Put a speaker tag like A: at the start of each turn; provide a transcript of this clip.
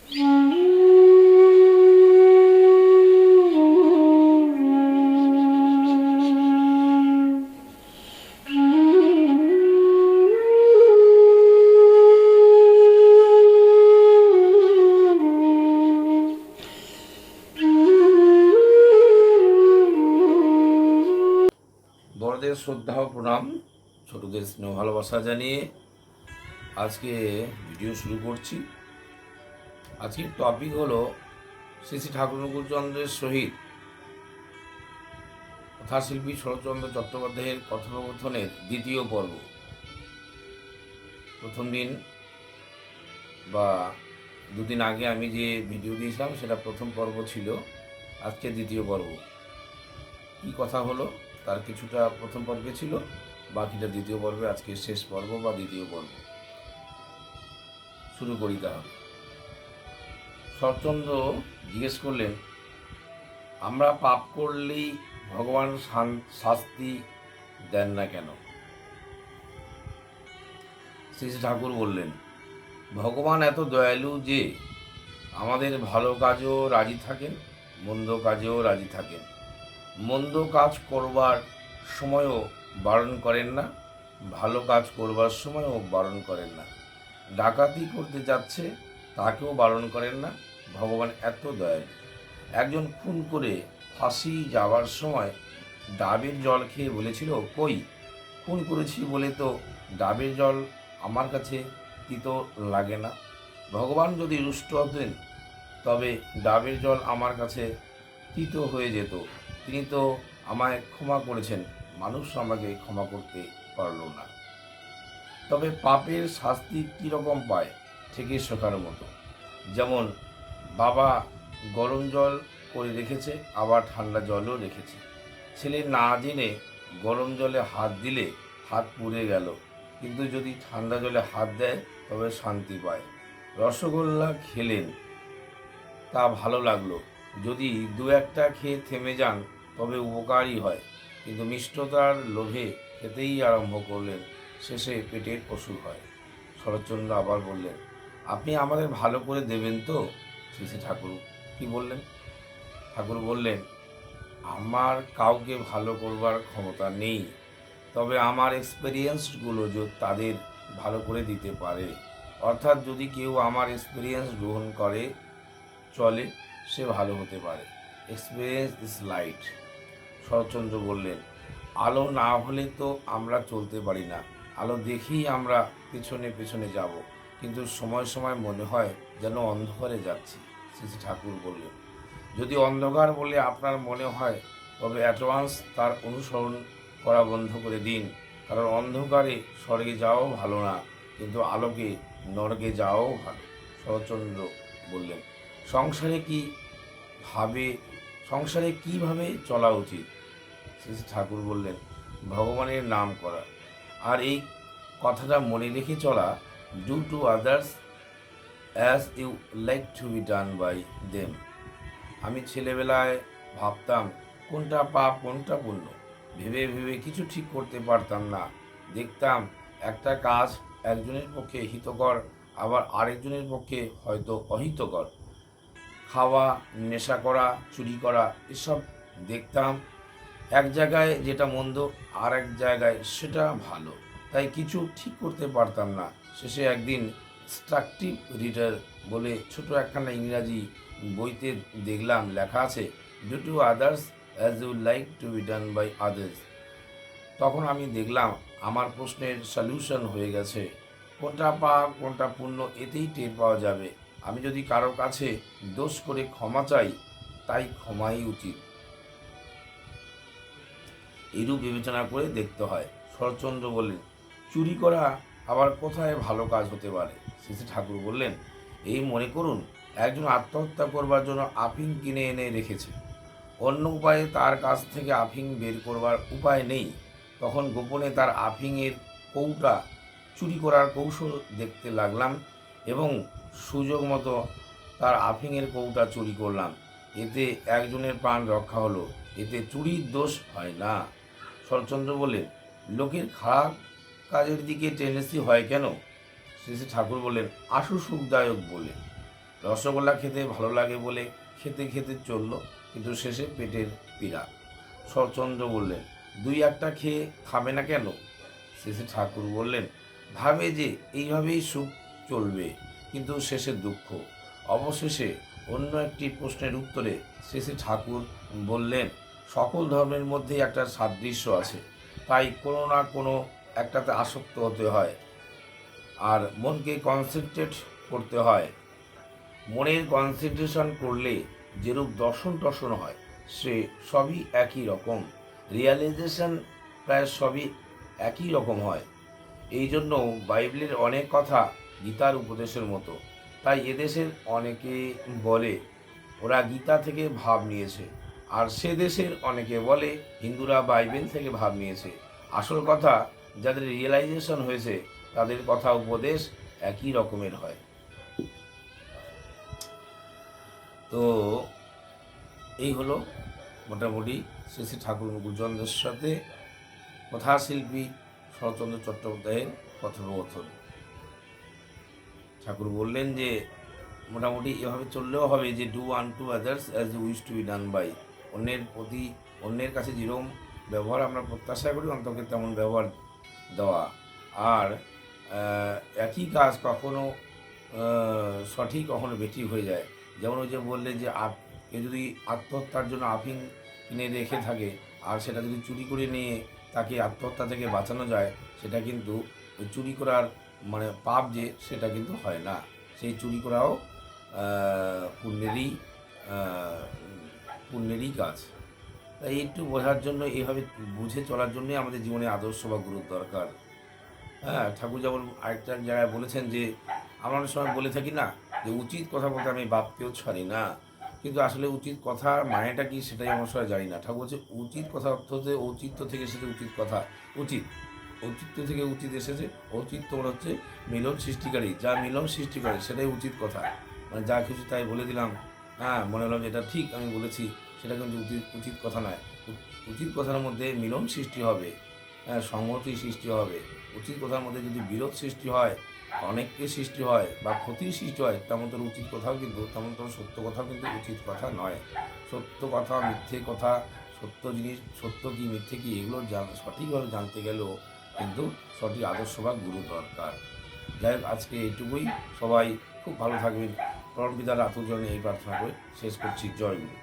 A: বড়দের শ্রদ্ধা ও প্রণাম, ছোটদের স্নেহ ভালোবাসা জানিয়ে আজকে ভিডিও শুরু করছি। আজকের টপিক হলো শ্রী শ্রী ঠাকুর অনুকূলচন্দ্রের সহিত কথাশিল্পী শরৎচন্দ্র চট্টোপাধ্যায়ের কথোপকথনের দ্বিতীয় পর্ব। প্রথম দিন বা দুদিন আগে আমি যে ভিডিও দিয়েছিলাম সেটা প্রথম পর্ব ছিল, আজকে দ্বিতীয় পর্ব। কী কথা হলো তার কিছুটা প্রথম পর্বে ছিল, বাকিটা দ্বিতীয় পর্বে, আজকে শেষ পর্ব বা দ্বিতীয় পর্ব। শুরু করি তাহলে। শরৎচন্দ্র জিজ্ঞেস করলেন, আমরা পাপ করলেই ভগবান শাস্তি দেন না কেন? শ্রী শ্রী ঠাকুর বললেন, ভগবান এত দয়ালু যে আমাদের ভালো কাজেও রাজি থাকেন, মন্দ কাজেও রাজি থাকেন। মন্দ কাজ করবার সময়ও বারণ করেন না, ভালো কাজ করবার সময়ও বারণ করেন না। ডাকাতি করতে যাচ্ছে তাকেও বারণ করেন না, ভগবান এত দয়ালু। একজন খুন করে ফাঁসি যাওয়ার সময় ডাবের জল খেয়ে বলেছিল, কই খুন করেছি বলে তো ডাবের জল আমার কাছে তিতো লাগে না। ভগবান যদি রুষ্ট হতেন তবে ডাবের জল আমার কাছে তিতো হয়ে যেত। তিনি তো আমায় ক্ষমা করেছেন, মানুষ আমাকে ক্ষমা করতে পারল না। তবে পাপের শাস্তি কীরকম পায় থেকে শেখার মতো। যেমন বাবা গরম জল করে রেখেছে, আবার ঠান্ডা জলও রেখেছে। ছেলে না জেনে গরম জলে হাত দিলে হাত পুড়ে গেল, কিন্তু যদি ঠান্ডা জলে হাত দেয় তবে শান্তি পায়। রসগোল্লা খেলেন, তা ভালো লাগলো, যদি দু একটা খেয়ে থেমে যান তবে উপকারই হয়, কিন্তু মিষ্টতার লোভে খেতেই আরম্ভ করলেন, শেষে পেটের অসুখ হয়। শরৎচন্দ্র আবার বললেন, আপনি আমাদের ভালো করে দেবেন তো? শ্রী শ্রী ঠাকুর কি বললেন? ঠাকুর বললেন, আমার কাউকে ভালো করবার ক্ষমতা নেই, তবে আমার এক্সপেরিয়েন্সগুলো তাদের ভালো করে দিতে পারে। অর্থাৎ যদি কেউ আমার এক্সপেরিয়েন্স গ্রহণ করে চলে, সে ভালো হতে পারে। Experience is light. শরৎচন্দ্র বললেন, আলো না হলে তো আমরা চলতে পারি না, আলো দেখেই আমরা পেছনে পেছনে যাব, কিন্তু সময় সময় মনে হয় যেন অন্ধকারে যাচ্ছি। শ্রী শ্রী ঠাকুর বললেন, যদি অন্ধকার বলে আপনার মনে হয় তবে অ্যাডভান্স তার অনুসরণ করা বন্ধ করে দিন, কারণ অন্ধকারে স্বর্গে যাওয়াও ভালো না, কিন্তু আলোকে নরকে যাওয়াও ভালো। শরৎচন্দ্র বললেন, সংসারে কিভাবে চলা উচিত? শ্রী ঠাকুর বললেন, ভগবানের নাম করা, আর এই কথাটা মনে রেখে চলা, do to others as you like to be done by them. আমি ছেলেবেলায় ভাবতাম কোনটা পাপ কোনটা পুণ্য, ভেবে ভেবে কিছু ঠিক করতে পারতাম না। দেখতাম একটা কাজ একজনের পক্ষে হিতকর, আবার আরেকজনের পক্ষে হয়তো অহিতকর। খাওয়া, নেশা করা, চুরি করা, এসব দেখতাম এক জায়গায় যেটা মন্দ, আর এক জায়গায় সেটা ভালো, তাই কিছু ঠিক করতে পারতাম না। শেষে একদিন স্ট্রাকটিভ রিডার বলে ছোট একখানা ইংরাজি বইতে দেখলাম লেখা আছে, do to others as you like to be done by others. তখন আমি দেখলাম আমার প্রশ্নের সলিউশন হয়ে গেছে। কোনটা পাপ কোনটা পুণ্য এতেই টের পাওয়া যাবে। আমি যদি কারো কাছে দোষ করে ক্ষমা চাই, তাই ক্ষমাই উচিত। এইরূপ বিবেচনা করে দেখতে হয়। শরৎচন্দ্র বললেন, চুরি করা আবার কোথায় ভালো কাজ হতে পারে? শ্রী শ্রী ঠাকুর বললেন, এই মনে করুন একজন আত্মহত্যা করবার জন্য আফিং কিনে এনে রেখেছে, অন্য উপায়ে তার কাছ থেকে আফিং বের করবার উপায় নেই, তখন গোপনে তার আফিংয়ের কৌটা চুরি করার কৌশল দেখতে লাগলাম এবং সুযোগ মতো তার আফিংয়ের কৌটা চুরি করলাম। এতে একজনের প্রাণ রক্ষা হলো, এতে চুরির দোষ হয় না। শরৎচন্দ্র বললেন, লোকের খারাপ কাজের দিকে টেন্ডেন্সি হয় কেন? শ্রী শ্রী ঠাকুর বললেন, আশু সুখদায়ক বলে। রসগোল্লা খেতে ভালো লাগে বলে খেতে খেতে চলল, কিন্তু শেষে পেটের পীড়া। শরৎচন্দ্র বললেন, দুই একটা খেয়ে খাবে না কেন? শেষে ঠাকুর বললেন, ভাবে যে এইভাবেই সুখ চলবে, কিন্তু শেষে দুঃখ। অবশেষে অন্য একটি প্রশ্নের উত্তরে শেষে ঠাকুর বললেন, সকল ধর্মের মধ্যেই একটা সাদৃশ্য আছে, তাই কোনো না কোনো একটাতে আসক্ত হতে হয়, আর মনকে কনসেন্ট্রেট করতে হয়। মনের কনসেন্ট্রেশন করলে যেরূপ দর্শন টর্শন হয়, সে সবই একই রকম। রিয়ালাইজেশন প্রায় সবই একই রকম হয়। এই জন্য বাইবেলের অনেক কথা গীতার উপদেশের মতো। তাই এদেশের অনেকে বলে ওরা গীতা থেকে ভাব নিয়েছে, আর সে দেশের অনেকে বলে হিন্দুরা বাইবেল থেকে ভাব নিয়েছে। আসল কথা, যাদের রিয়েলাইজেশন হয়েছে তাদের কথা উপদেশ একই রকমের হয়। তো এই হলো মোটামুটি শ্রী ঠাকুর মুকুলচন্দ্রের সাথে কথাশিল্পী শরৎচন্দ্র চট্টোপাধ্যায়ের কথোপকথন। ঠাকুর বললেন যে মোটামুটি এভাবে চললেও হবে যে do unto others as you wish to be done by. অন্যের কাছে যেরকম ব্যবহার আমরা প্রত্যাশা করি অন্তকে তেমন ব্যবহার দেওয়া। আর একই কাজ কখনো সঠিক কখনো বেঠিক হয়ে যায়। যেমন ওই যে বললে যে কেউ যদি আত্মহত্যার জন্য আফিং কিনে রেখে থাকে, আর সেটা যদি চুরি করে নিয়ে তাকে আত্মহত্যা থেকে বাঁচানো যায়, সেটা কিন্তু ওই চুরি করার মানে পাপ যে সেটা কিন্তু হয় না। সেই চুরি করাও পুণ্যেরই পুণ্যেরই কাজ। তাই একটু বোঝার জন্য, এইভাবে বুঝে চলার জন্যই আমাদের জীবনে আদর্শ বা গুরুর দরকার। হ্যাঁ, ঠাকুর যেমন আরেকটা জায়গায় বলেছেন যে আমরা অনেক সময় বলে থাকি না যে উচিত কথা বলতে আমি বাপকেও ছাড়ি না, কিন্তু আসলে উচিত কথার মানেটা কি সেটাই আমরা সবাই জানি না। ঠাকুর বলছে উচিত কথা অর্থ হচ্ছে ঔচিত্য থেকে এসেছে উচিত কথা। উচিত ঔচিত্য থেকে উচিত এসেছে। ঔচিত্য হচ্ছে মিলন সৃষ্টিকারী, যা মিলন সৃষ্টি করে সেটাই উচিত কথা। মানে যা কিছু তাই বলে দিলাম, হ্যাঁ মনে হলো যেটা ঠিক আমি বলেছি, সেটা কিন্তু উচিত কথা নয়। উচিত কথার মধ্যে মিলন সৃষ্টি হবে, হ্যাঁ সংহতি সৃষ্টি হবে। উচিত কথার মধ্যে যদি বিরোধ সৃষ্টি হয়, অনেককে সৃষ্টি হয় বা ক্ষতির সৃষ্টি হয়, তেমন তোর উচিত কথাও কিন্তু, তেমন তোর সত্য কথাও কিন্তু উচিত কথা নয়। সত্য কথা, মিথ্যে কথা, সত্য জিনিস, সত্য কি মিথ্যে কি, এগুলো সঠিকভাবে জানতে গেলেও কিন্তু সঠিক আদর্শ বা গুরু দরকার। যাই হোক, আজকে এইটুকুই। সবাই খুব ভালো থাকবেন। পরমপিতার আতুল জন্য এই প্রার্থনা করে শেষ করছি। জয় গুরু।